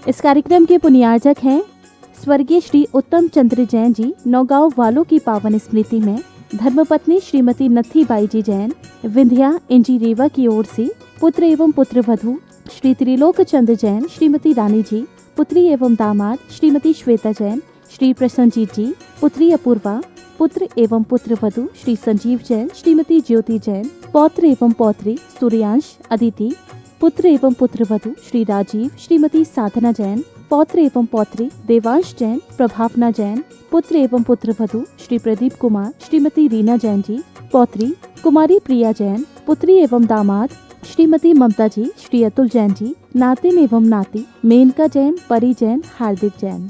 इस कार्यक्रम के पुण्यार्जक हैं स्वर्गीय श्री उत्तम चंद्र जैन जी। नौगांव वालों की पावन स्मृति में धर्मपत्नी श्रीमती नथी बाई जी जैन विंध्या इंजी रेवा की ओर से पुत्र एवं पुत्र वधू श्री त्रिलोक चंद्र जैन, श्रीमती रानी जी, पुत्री एवं दामाद श्रीमती श्वेता जैन, श्री प्रसन्नजीत जी, पुत्री अपूर्वा, पुत्र एवं पुत्र वधू श्री संजीव जैन, श्रीमती ज्योति जैन, पौत्र एवं पौत्री सूर्यांश, अदिति, पुत्र एवं पुत्र वधू श्री राजीव, श्रीमती साधना जैन, पौत्र एवं पौत्री देवांश जैन, प्रभावना जैन, पुत्र एवं पुत्र वधू श्री प्रदीप कुमार, श्रीमती रीना जैन जी, पौत्री कुमारी प्रिया जैन, पुत्री एवं दामाद श्रीमती ममता जी, श्री अतुल जैन जी, नातिन एवं नाती Menka Jain, Pari Jain, Hardik Jain.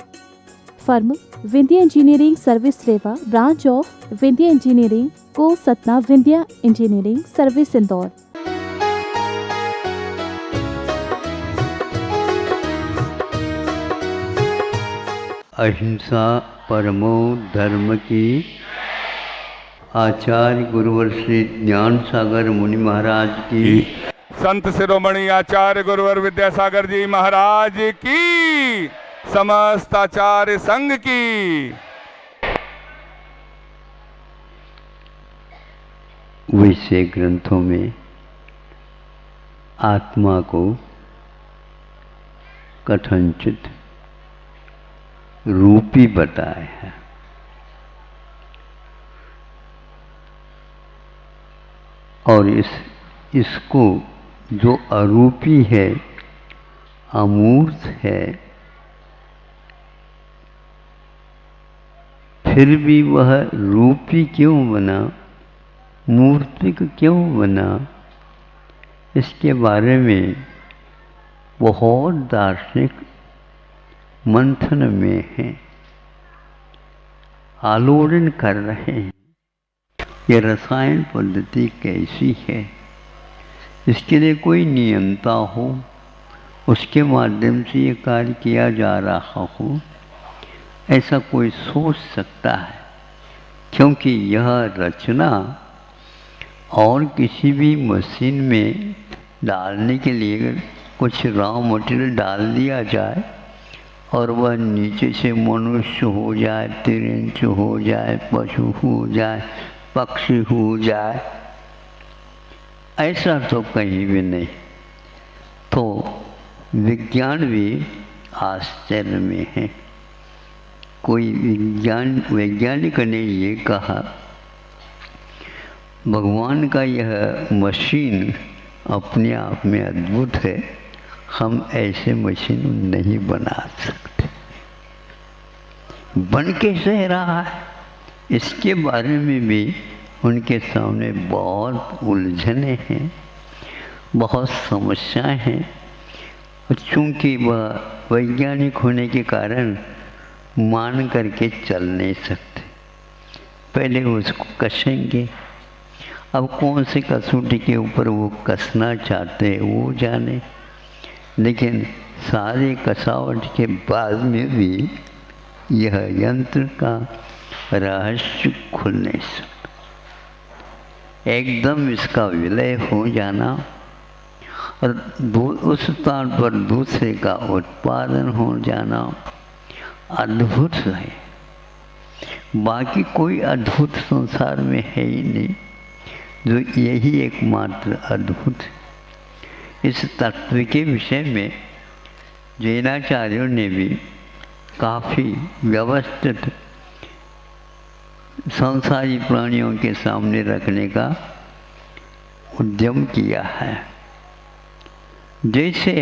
Firm Vindhya engineering service Rewa, branch of Vindhya engineering को सतना, विंध्या इंजीनियरिंग सर्विस इंदौर। अहिंसा परमो धर्म की आचार्य गुरुवर श्री ज्ञान सागर मुनि महाराज की, संत शिरोमणि आचार्य गुरुवर विद्यासागर जी महाराज की, समस्त आचार्य संघ की। वैसे ग्रंथों में आत्मा को कथनचित रूपी बताया है। और इसको जो अरूपी है, अमूर्त है, फिर भी वह रूपी क्यों बना, मूर्तिक क्यों बना, इसके बारे में बहुत दार्शनिक मंथन में है, आलोड़न कर रहे हैं। ये रसायन पद्धति कैसी है, इसके लिए कोई नियंता हो, उसके माध्यम से ये कार्य किया जा रहा हो, ऐसा कोई सोच सकता है। क्योंकि यह रचना और किसी भी मशीन में डालने के लिए कुछ रॉ मटेरियल डाल दिया जाए और वह नीचे से मनुष्य हो जाए, तिरंच हो जाए, पशु हो जाए, पक्षी हो जाए, ऐसा तो कहीं भी नहीं। तो विज्ञान भी आश्चर्य में है। कोई वैज्ञानिक ने ये कहा, भगवान का यह मशीन अपने आप में अद्भुत है, हम ऐसे मशीन नहीं बना सकते। बन कैसे रहा है, इसके बारे में भी उनके सामने बहुत उलझने हैं, बहुत समस्याएं हैं। चूँकि वह वैज्ञानिक होने के कारण मान करके चल नहीं सकते, पहले उसको कसेंगे। अब कौन से कसौटी के ऊपर वो कसना चाहते हैं वो जाने, लेकिन सारे कसावट के बाद में भी यह यंत्र का रहस्य खुल नहीं सकता। एकदम इसका विलय हो जाना और उस स्थान पर दूसरे का उत्पादन हो जाना अद्भुत है। बाकी कोई अद्भुत संसार में है ही नहीं, जो यही एकमात्र अद्भुत है। इस तत्व के विषय में जैनाचार्यों ने भी काफ़ी व्यवस्थित संसारी प्राणियों के सामने रखने का उद्यम किया है। जैसे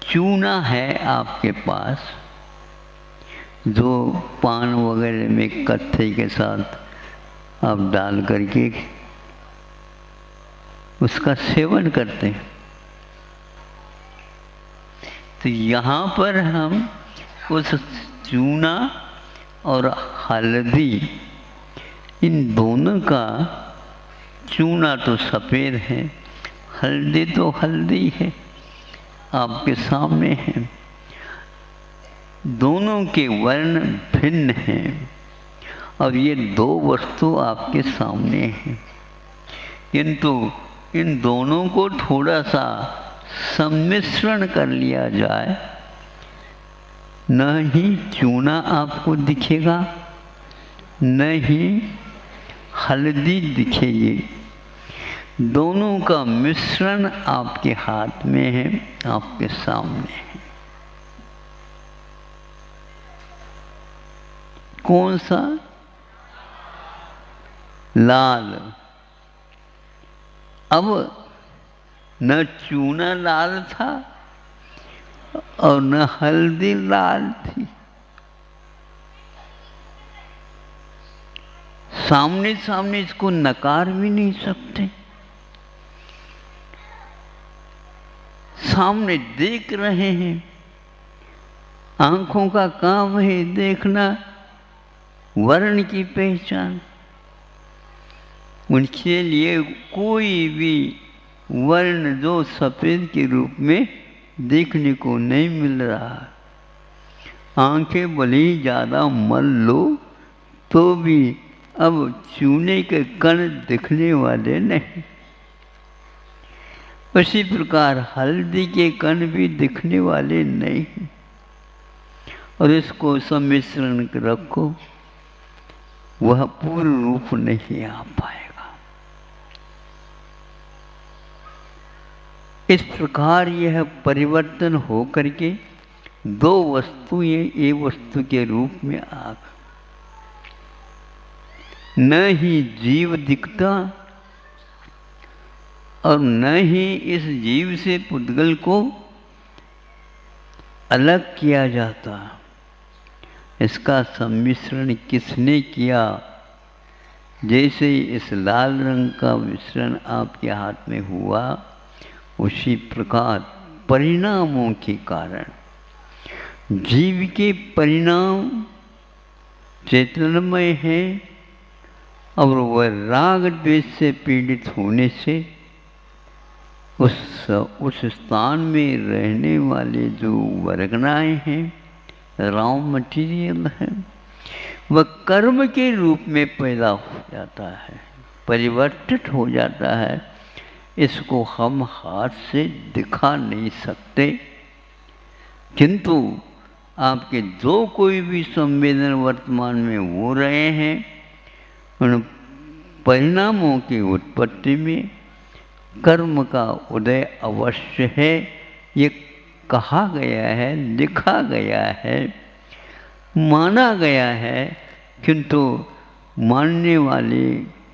चूना है आपके पास, जो पान वगैरह में कत्थे के साथ आप डाल करके उसका सेवन करते हैं। तो यहाँ पर हम उस चूना और हल्दी, इन दोनों का, चूना तो सफ़ेद है, हल्दी तो हल्दी है, आपके सामने है। दोनों के वर्ण भिन्न हैं और ये दो वस्तु आपके सामने हैं, किंतु इन दोनों को थोड़ा सा सम्मिश्रण कर लिया जाए, न ही चूना आपको दिखेगा, न ही हल्दी दिखेगी। दोनों का मिश्रण आपके हाथ में है, आपके सामने है। कौन सा? लाल। अब न चूना लाल था और न हल्दी लाल थी। सामने सामने इसको नकार भी नहीं सकते। सामने देख रहे हैं, आंखों का काम है देखना, वर्ण की पहचान। उनके लिए कोई भी वर्ण जो सफ़ेद के रूप में देखने को नहीं मिल रहा। आंखें भले ही ज़्यादा मल लो तो भी अब चूने के कण दिखने वाले नहीं। उसी प्रकार हल्दी के कण भी दिखने वाले नहीं। और इसको सम्मिश्रण रखो, वह पूर्ण रूप नहीं आ पाएगा। इस प्रकार यह परिवर्तन हो करके दो वस्तुएं एक वस्तु के रूप में आ गई। न ही जीव दिखता और न ही इस जीव से पुद्गल को अलग किया जाता। इसका सम्मिश्रण किसने किया? जैसे इस लाल रंग का मिश्रण आपके हाथ में हुआ, उसी प्रकार परिणामों के कारण जीव के परिणाम चैतन्यमय है और वह राग द्वेष से पीड़ित होने से उस स्थान में रहने वाले जो वर्गनाएँ हैं, रॉ मटीरियल है, वह कर्म के रूप में पैदा हो जाता है, परिवर्तित हो जाता है। इसको हम हाथ से दिखा नहीं सकते, किंतु आपके जो कोई भी संवेदन वर्तमान में हो रहे हैं, उन परिणामों की उत्पत्ति में कर्म का उदय अवश्य है। ये कहा गया है, लिखा गया है, माना गया है, किंतु मानने वाले,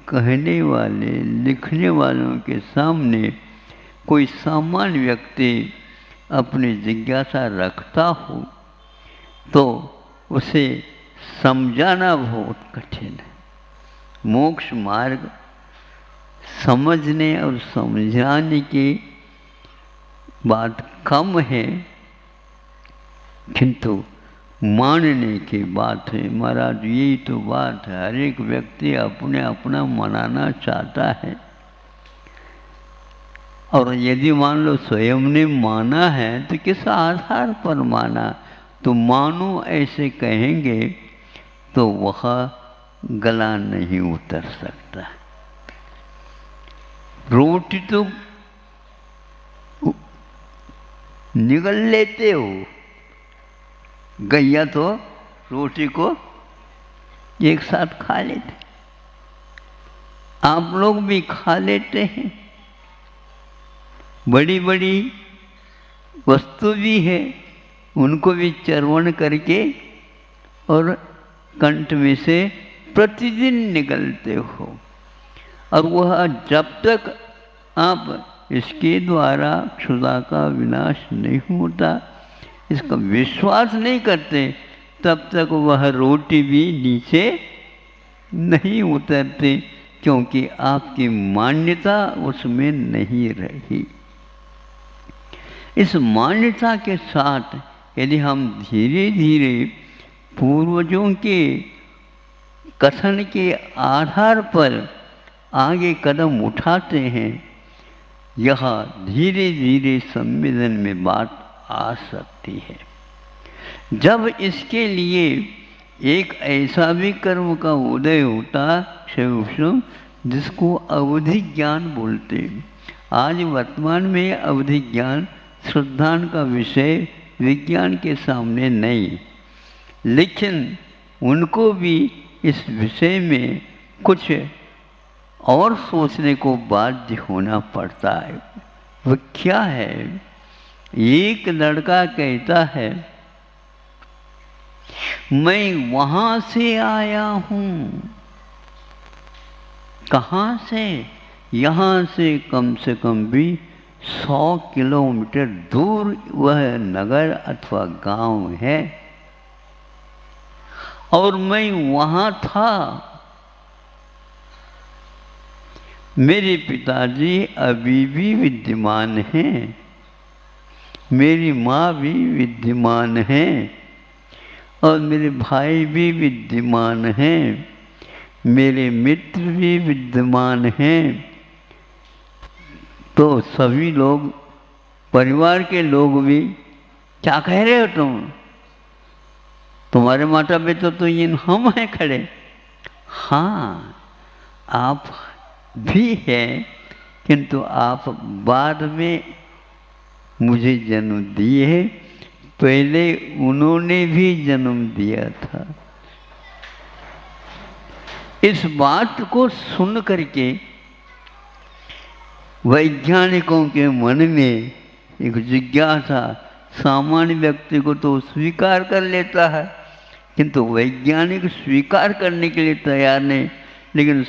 कहने वाले, लिखने वालों के सामने कोई सामान्य व्यक्ति अपनी जिज्ञासा रखता हो तो उसे समझाना बहुत कठिन है। मोक्ष मार्ग समझने और समझाने की बात कम है, किंतु मानने की बात है। महाराज यही तो बात है, हर एक व्यक्ति अपने अपना मनाना चाहता है। और यदि मान लो स्वयं ने माना है तो किस आधार पर माना? तो मानो ऐसे कहेंगे तो वह गला नहीं उतर सकता। रोटी तो निगल लेते हो, गैया तो रोटी को एक साथ खा लेते, आप लोग भी खा लेते हैं। बड़ी बड़ी वस्तु भी है, उनको भी चर्वण करके और कंठ में से प्रतिदिन निगलते हो। और वह जब तक आप इसके द्वारा क्षुधा का विनाश नहीं होता, इसका विश्वास नहीं करते, तब तक वह रोटी भी नीचे नहीं उतरती, क्योंकि आपकी मान्यता उसमें नहीं रही। इस मान्यता के साथ यदि हम धीरे धीरे पूर्वजों के कथन के आधार पर आगे कदम उठाते हैं, यह धीरे धीरे संवेदन में बात आ सकती है। जब इसके लिए एक ऐसा भी कर्म का उदय होता, जिसको अवधि ज्ञान बोलते हैं। आज वर्तमान में अवधि ज्ञान श्रद्धान का विषय विज्ञान के सामने नहीं, लेकिन उनको भी इस विषय में कुछ और सोचने को बाध्य होना पड़ता है। वो क्या है? एक लड़का कहता है मैं वहां से आया हूं। कहाँ से? यहाँ से कम भी 100 किलोमीटर दूर वह नगर अथवा गांव है और मैं वहाँ था। मेरे पिताजी अभी भी विद्यमान हैं, मेरी माँ भी विद्यमान है और मेरे भाई भी विद्यमान हैं, मेरे मित्र भी विद्यमान हैं। तो सभी लोग, परिवार के लोग भी, क्या कह रहे हो तुम? तुम्हारे माता पिता तो ये हम हैं खड़े। हाँ, आप भी हैं, किंतु आप बाद में मुझे जन्म दिए, पहले उन्होंने भी जन्म दिया था। इस बात को सुन करके वैज्ञानिकों के मन में एक जिज्ञासा, सामान्य व्यक्ति को तो स्वीकार कर लेता है, किंतु वैज्ञानिक स्वीकार करने के लिए तैयार नहीं। लेकिन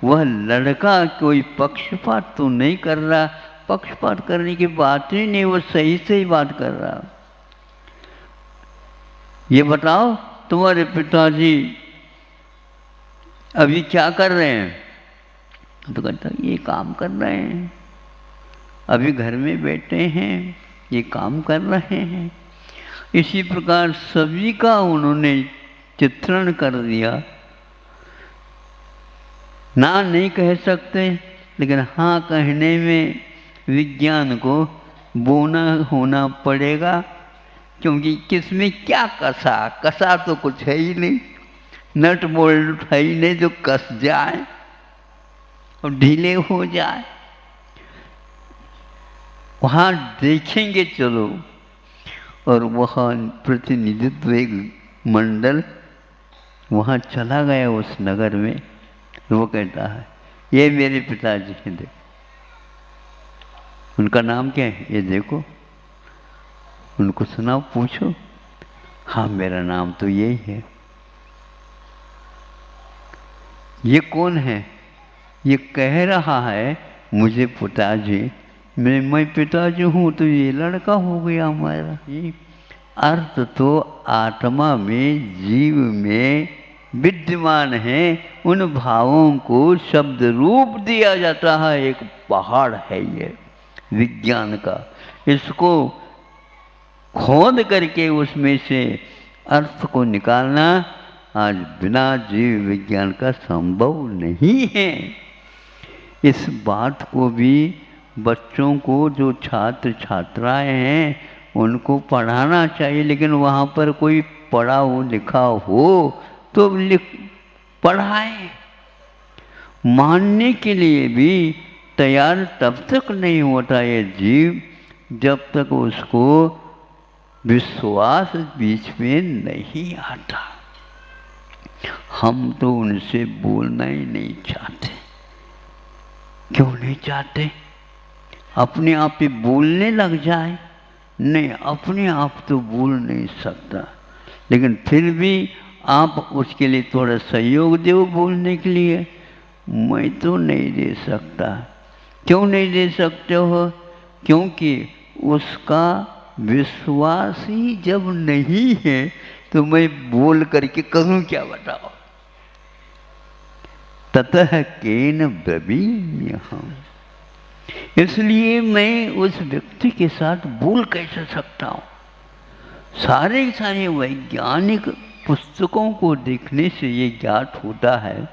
वह लड़का कोई पक्षपात तो नहीं कर रहा, पक्षपात करने की बात ही नहीं, वो सही से ही बात कर रहा। ये बताओ तुम्हारे पिताजी अभी क्या कर रहे हैं? तो कहता ये काम कर रहे हैं, अभी घर में बैठे हैं, ये काम कर रहे हैं। इसी प्रकार सभी का उन्होंने चित्रण कर दिया। ना नहीं कह सकते, लेकिन हाँ कहने में विज्ञान को बोना होना पड़ेगा, क्योंकि किसमें क्या कसा? कसा तो कुछ है ही नहीं, नट बोल्ट है ही नहीं जो कस जाए और ढीले हो जाए। वहाँ देखेंगे चलो, और वहाँ प्रतिनिधित्व एक मंडल वहाँ चला गया उस नगर में। वो कहता है ये मेरे पिताजी हैं, देखो उनका नाम क्या है, ये देखो, उनको सुनाओ, पूछो। हाँ मेरा नाम तो यही है। ये कौन है? ये कह रहा है मुझे पिताजी, मैं पिताजी हूँ, तो ये लड़का हो गया हमारा। ये अर्थ तो आत्मा में, जीव में विद्यमान है। उन भावों को शब्द रूप दिया जाता है। एक पहाड़ है ये विज्ञान का, इसको खोद करके उसमें से अर्थ को निकालना आज बिना जीव विज्ञान का संभव नहीं है। इस बात को भी बच्चों को, जो छात्र छात्राएं हैं, उनको पढ़ाना चाहिए। लेकिन वहाँ पर कोई पढ़ा हो लिखा हो तो पढ़ाएं। मानने के लिए भी तैयार तब तक नहीं होता ये जीव, जब तक उसको विश्वास बीच में नहीं आता। हम तो उनसे बोलना ही नहीं चाहते। क्यों नहीं चाहते? अपने आप ही बोलने लग जाए? नहीं, अपने आप तो बोल नहीं सकता, लेकिन फिर भी आप उसके लिए थोड़ा सहयोग दो बोलने के लिए। मैं तो नहीं दे सकता। क्यों नहीं दे सकते हो? क्योंकि उसका विश्वास ही जब नहीं है तो मैं बोल करके करूं क्या, बताओ। ततः केन ब्रवीम्यहम्, इसलिए मैं उस व्यक्ति के साथ बोल कैसे सकता हूँ? सारे वैज्ञानिक पुस्तकों को देखने से ये ज्ञात होता है,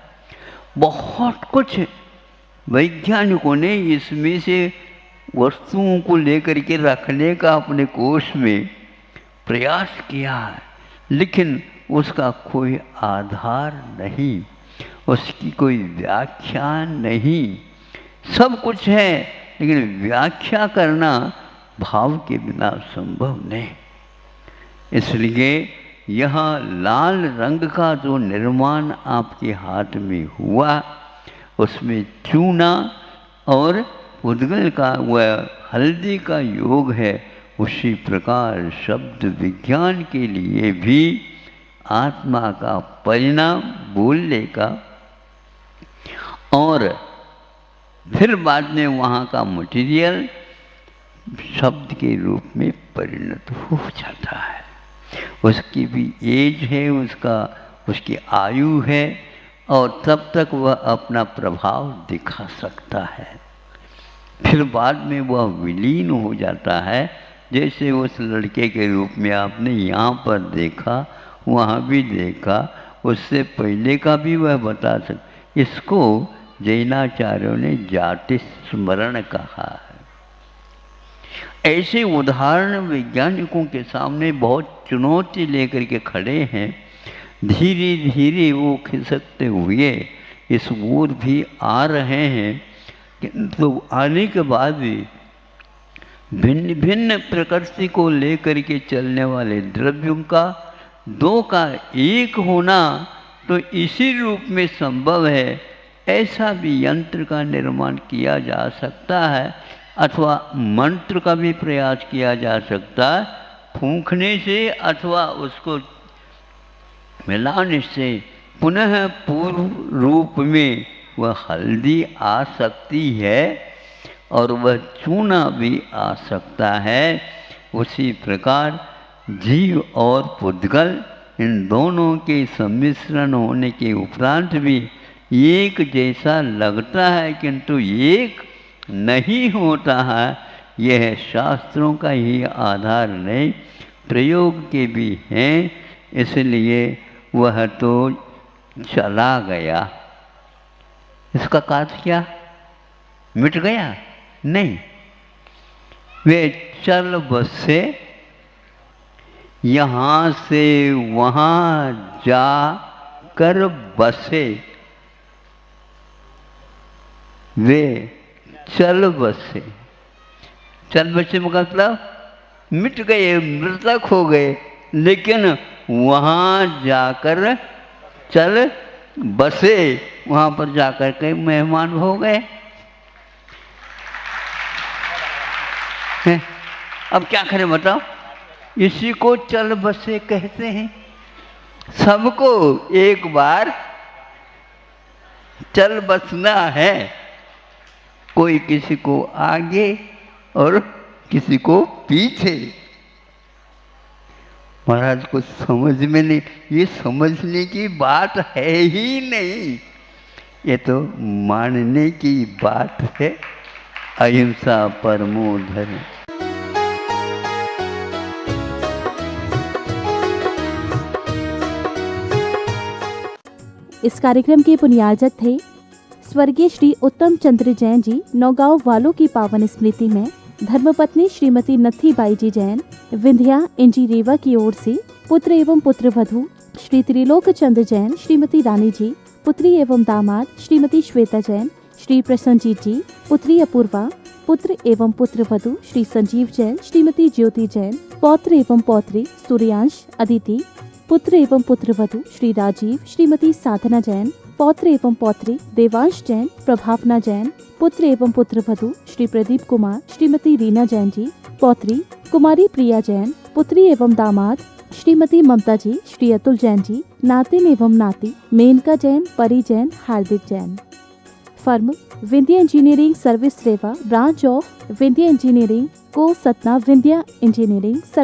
बहुत कुछ वैज्ञानिकों ने इसमें से वस्तुओं को लेकर के रखने का अपने कोश में प्रयास किया है, लेकिन उसका कोई आधार नहीं, उसकी कोई व्याख्या नहीं। सब कुछ है, लेकिन व्याख्या करना भाव के बिना संभव नहीं। इसलिए यह लाल रंग का जो निर्माण आपके हाथ में हुआ, उसमें चूना और पुद्गल का वह हल्दी का योग है। उसी प्रकार शब्द विज्ञान के लिए भी आत्मा का परिणाम बोलने का और फिर बाद में वहाँ का मटेरियल शब्द के रूप में परिणत हो जाता है। उसकी भी एज है, उसकी आयु है, और तब तक वह अपना प्रभाव दिखा सकता है। फिर बाद में वह विलीन हो जाता है। जैसे उस लड़के के रूप में आपने यहाँ पर देखा, वहाँ भी देखा, उससे पहले का भी वह बता सकते। इसको जैनाचार्यों ने जाति स्मरण कहा है। ऐसे उदाहरण वैज्ञानिकों के सामने बहुत चुनौती लेकर के खड़े हैं। धीरे धीरे वो खिसकते हुए इस ओर भी आ रहे हैं, किंतु आने के बाद भी भिन्न भिन्न प्रकृति को लेकर के चलने वाले द्रव्यों का दो का एक होना तो इसी रूप में संभव है। ऐसा भी यंत्र का निर्माण किया जा सकता है, अथवा मंत्र का भी प्रयास किया जा सकता है, फूंकने से अथवा उसको मिलाने से पुनः पूर्व रूप में वह हल्दी आ सकती है और वह चूना भी आ सकता है। उसी प्रकार जीव और पुद्गल इन दोनों के सम्मिश्रण होने के उपरांत भी एक जैसा लगता है, किंतु एक नहीं होता है। यह शास्त्रों का ही आधार नहीं, प्रयोग के भी हैं। इसलिए वह तो चला गया। इसका अर्थ क्या? मिट गया? नहीं, वे चल बसे, यहाँ से वहाँ जा कर बसे। वे चल बसे। चल बसे मतलब मिट गए, मृतक हो गए, लेकिन वहाँ जाकर चल बसे, वहाँ पर जाकर के मेहमान हो गए। अब क्या करें बताओ? इसी को चल बसे कहते हैं। सबको एक बार चल बसना है, कोई किसी को आगे और किसी को पीछे। महाराज को समझ में नहीं, ये समझने की बात है ही नहीं, ये तो मानने की बात है। अहिंसा परमो धर्म। इस कार्यक्रम के पुण्यार्जक थे स्वर्गीय श्री उत्तम चंद्र जैन जी। नौगांव वालों की पावन स्मृति में धर्मपत्नी श्रीमती नत्थी बाई जी जैन विंध्या एनजी रेवा की ओर से पुत्र एवं पुत्र वधू श्री त्रिलोक चंद्र जैन, श्रीमती रानी जी, पुत्री एवं दामाद श्रीमती श्वेता जैन, श्री प्रसन्नजीत जी, पुत्री अपूर्वा, पुत्र एवं पुत्र वधू श्री संजीव जैन, श्रीमती ज्योति जैन, पौत्र एवं पौत्री सूर्यांश, अदिति, पुत्र एवं पुत्र वधू श्री राजीव, श्रीमती साधना जैन, पौत्र एवं पौत्री देवांश जैन, प्रभावना जैन, पुत्र एवं पुत्र वधू श्री प्रदीप कुमार, श्रीमती रीना जैन जी, पौत्री कुमारी प्रिया जैन, पुत्री एवं दामाद श्रीमती ममता जी, श्री अतुल जैन जी, नातिन एवं नाती Menka Jain, Pari Jain, Hardik Jain. Firm Vindhya engineering service Rewa, branch of Vindhya engineering को सतना, विंध्या इंजीनियरिंग सर्विस।